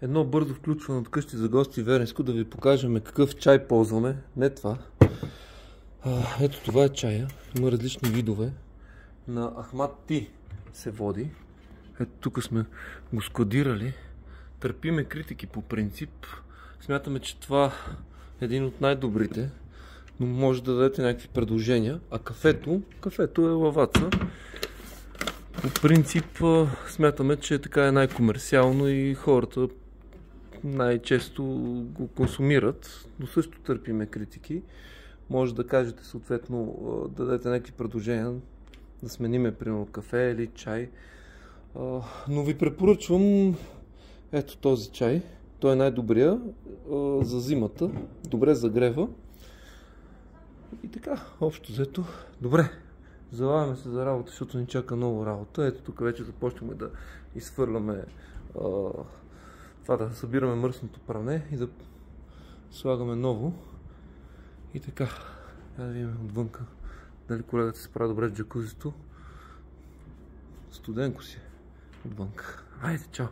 Едно бързо включване от къщи за гости Веренско, да ви покажем какъв чай ползваме. Не това. Ето това е чая. Има различни видове. На Ахмад Ти се води. Ето тук сме го складирали. Търпиме критики по принцип. Смятаме, че това е един от най-добрите. Но може да дадете някакви предложения. А кафето е лаваца. По принцип смятаме, че така е най-комерциално и хората най-често го консумират, но също търпиме критики. Може да кажете съответно, да дадете някакви предложения, да смениме примерно кафе или чай. Но ви препоръчвам ето този чай. Той е най-добрия за зимата. Добре загрева. И така, общо взето. Добре. Залавяме се за работа, защото ни чака много работа. Ето тук вече започваме да изхвърляме това, да събираме мръсното пране и да слагаме ново. И така, да видим отвънка дали колегата се справя добре с джакузито. Студенко си отвънка. Айде, чао!